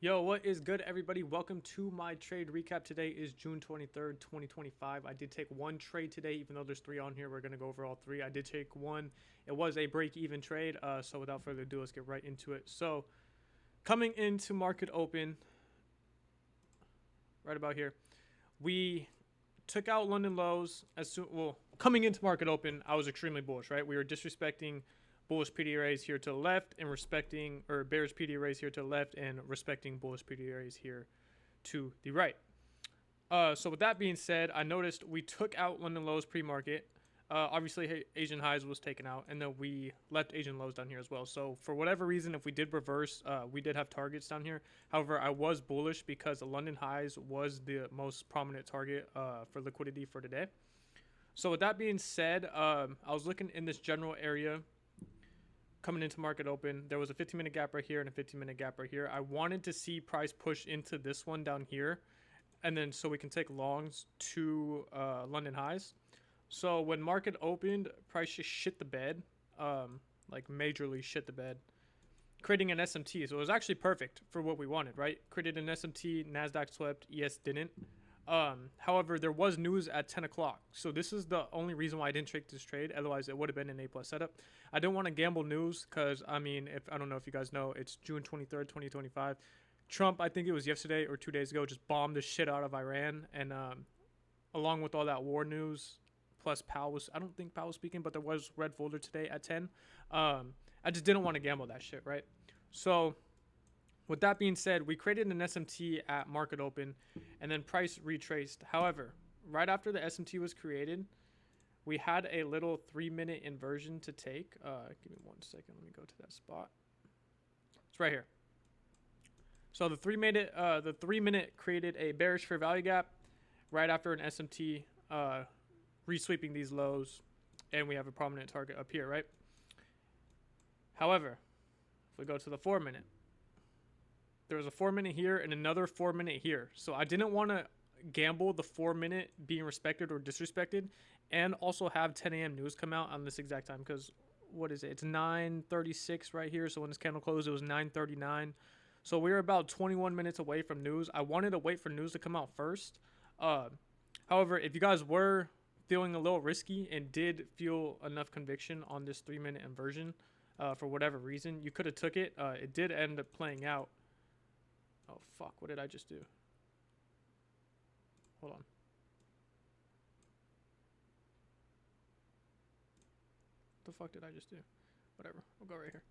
Yo, what is good, everybody? Welcome to my trade recap. Today is June 23rd, 2025. I did take one trade today, even though there's three on here. We're going to go over all three. I did take one. It was a break-even trade. So without further ado, let's get right into it. So coming into market open, right about here, we took out London lows as soon. Well, coming into market open, I was extremely bullish, right? We were disrespecting bullish PDRAs here to the left and respecting, or bearish PDRAs here to the left and respecting bullish PDRAs here to the right. So with that being said, I noticed we took out London lows pre-market. Obviously, Asian highs was taken out, and then we left Asian lows down here as well. So for whatever reason, if we did reverse, we did have targets down here. However, I was bullish because the London highs was the most prominent target for liquidity for today. So with that being said, I was looking in this general area coming into market open. There was a 15-minute gap right here and a 15-minute gap right here. I wanted to see price push into this one down here, and then so we can take longs to London highs. So when market opened, price just shit the bed, like majorly shit the bed, creating an SMT. So it was actually perfect for what we wanted, right? Created an SMT, NASDAQ swept, ES didn't. However, there was news at 10 o'clock. So this is the only reason why I didn't take this trade. Otherwise, it would have been an A+ setup. I didn't want to gamble news because, I mean, I don't know if you guys know, it's June 23rd, 2025. Trump, I think it was yesterday or 2 days ago, just bombed the shit out of Iran. And along with all that war news, plus Powell was, I don't think Powell was speaking, but there was red folder today at 10. I just didn't want to gamble that shit, right? So with that being said, we created an SMT at market open and then price retraced. However, right after the SMT was created, we had a little 3-minute inversion to take. Give me 1 second. Let me go to that spot. It's right here. So the 3-minute created a bearish fair value gap right after an SMT resweeping these lows, and we have a prominent target up here, right? However, if we go to the 4-minute, there was a 4-minute here and another 4-minute here. So I didn't want to gamble the 4-minute being respected or disrespected and also have 10 a.m. news come out on this exact time, because what is it? It's 9:36 right here. So when this candle closed, it was 9:39. So we were about 21 minutes away from news. I wanted to wait for news to come out first. However, if you guys were feeling a little risky and did feel enough conviction on this 3-minute inversion for whatever reason, you could have took it. It did end up playing out. Oh, fuck. What did I just do? Hold on. What the fuck did I just do? Whatever. We'll go right here.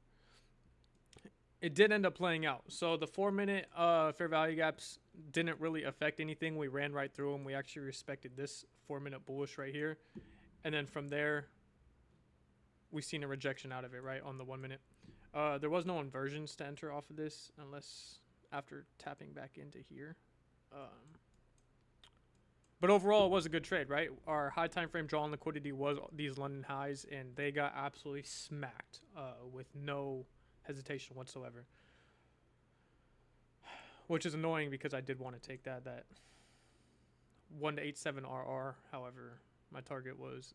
It did end up playing out. So the 4-minute fair value gaps didn't really affect anything. We ran right through them. We actually respected this 4-minute bullish right here. And then from there, we seen a rejection out of it, right, on the 1-minute. There was no inversions to enter off of this unless after tapping back into here. But overall, it was a good trade, right? Our high time frame draw on liquidity was these London highs, and they got absolutely smacked with no hesitation whatsoever, which is annoying because I did want to take that 1-8-7 RR. However, my target was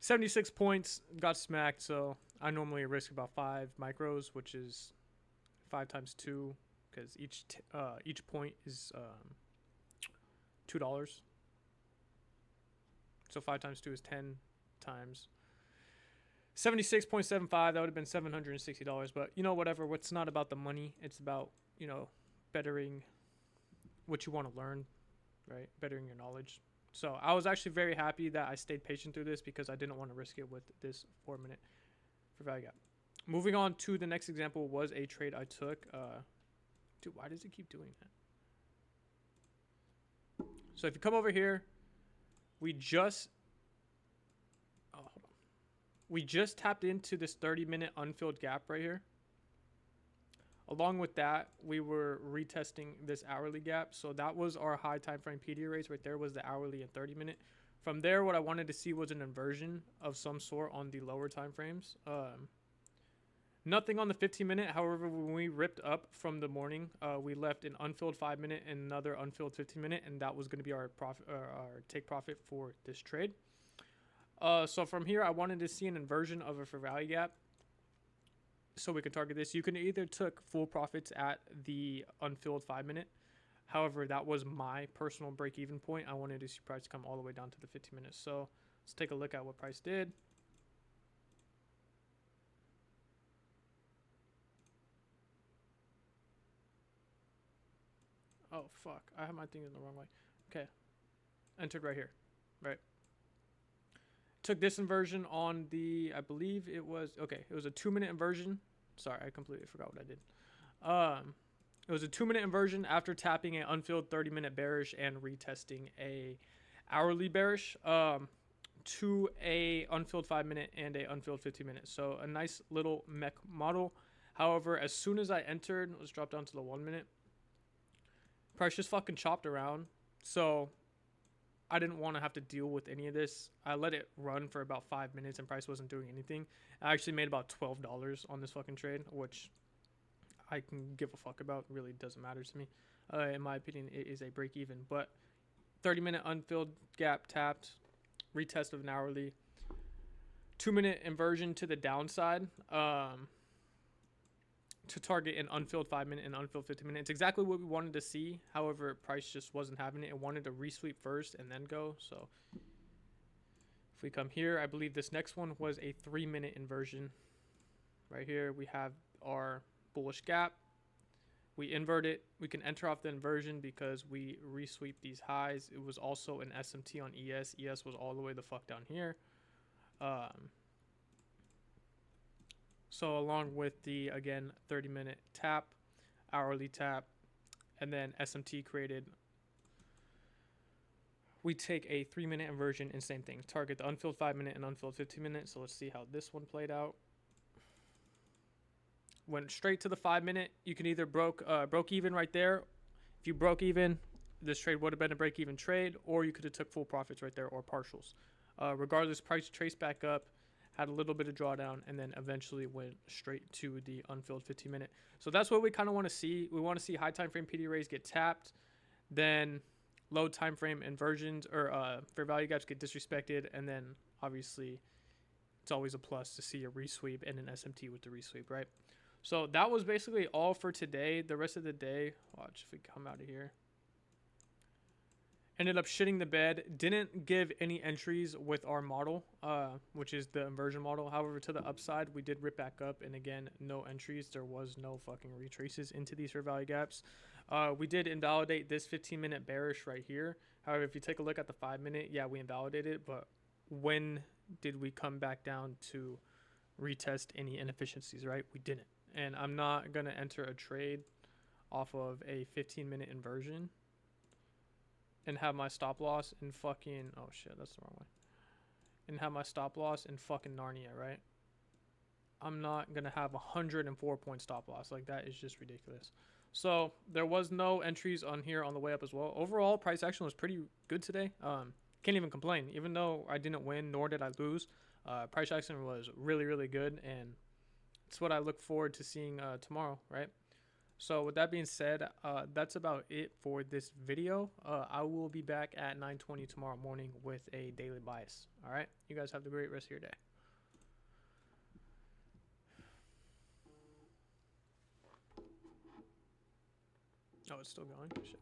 76 points, got smacked. So I normally risk about 5 micros, which is 5 times 2, because each point is $2. So 5 times 2 is 10 times 76.75. That would have been $760. But, you know, whatever. It's not about the money. It's about, you know, bettering what you want to learn, right? Bettering your knowledge. So I was actually very happy that I stayed patient through this because I didn't want to risk it with this 4-minute for value gap. Moving on to the next example was a trade I took. Dude, why does it keep doing that? So if you come over here, we just tapped into this 30-minute unfilled gap right here. Along with that, we were retesting this hourly gap. So that was our high time frame PD rates right there, was the hourly and 30-minute. From there, what I wanted to see was an inversion of some sort on the lower time frames. Nothing on the 15-minute. However, when we ripped up from the morning, we left an unfilled 5-minute and another unfilled 15-minute, and that was going to be our profit, our take profit for this trade. So from here, I wanted to see an inversion of a fair value gap. so we can target this. You can either took full profits at the unfilled 5 minute. However, that was my personal break even point. I wanted to see price come all the way down to the 15 minutes. So let's take a look at what price did. Oh, fuck. I have my thing in the wrong way. Okay. Entered right here. Right. Took this inversion on the, I believe it was, okay, it was a 2 minute inversion. Sorry, I completely forgot what I did. It was a 2 minute inversion after tapping an unfilled 30-minute bearish and retesting a hourly bearish to a unfilled 5 minute and a unfilled 15 minute. So a nice little mech model. However, as soon as I entered, let's drop down to the 1 minute. Price just fucking chopped around. So I didn't want to have to deal with any of this. I let it run for about 5 minutes and price wasn't doing anything. I actually made about $12 on this fucking trade, which I can give a fuck about. Really doesn't matter to me. In my opinion, it is a break even. But 30-minute unfilled gap tapped, retest of an hourly, 2 minute inversion to the downside to target an unfilled 5 minute and unfilled 15 minute. It's exactly what we wanted to see. However, price just wasn't having it. It wanted to resweep first and then go. So if we come here, I believe this next one was a 3 minute inversion. Right here, we have our bullish gap. We invert it. We can enter off the inversion because we resweep these highs. It was also an SMT on ES. ES was all the way the fuck down here. So along with the, again, 30-minute tap, hourly tap, and then SMT created, we take a 3 minute inversion and same thing. Target the unfilled 5 minute and unfilled 15 minute. So let's see how this one played out. Went straight to the 5 minute. You can either broke even right there. If you broke even, this trade would have been a break even trade, or you could have took full profits right there or partials. Regardless, price traced back up, had a little bit of drawdown, and then eventually went straight to the unfilled 15 minute. So that's what we kind of want to see. We want to see high time frame PD rays get tapped, then low time frame inversions or fair value gaps get disrespected, and then obviously it's always a plus to see a resweep and an SMT with the resweep, right? So that was basically all for today. The rest of the day, watch if we come out of here. Ended up shitting the bed. Didn't give any entries with our model, which is the inversion model. However, to the upside, we did rip back up. And again, no entries. There was no fucking retraces into these fair value gaps. We did invalidate this 15-minute bearish right here. However, if you take a look at the 5 minute, yeah, we invalidated it. But when did we come back down to retest any inefficiencies, right? We didn't. And I'm not going to enter a trade off of a 15-minute inversion and have my stop loss in fucking, oh shit, that's the wrong way. And have my stop loss in fucking Narnia, right? I'm not going to have a 104 point stop loss. Like, that is just ridiculous. So there was no entries on here on the way up as well. Overall, price action was pretty good today. Can't even complain. Even though I didn't win, nor did I lose, price action was really, really good. And it's what I look forward to seeing tomorrow, right? So with that being said, that's about it for this video. I will be back at 9:20 tomorrow morning with a daily bias. All right, you guys have the great rest of your day. Oh, it's still going? Shit.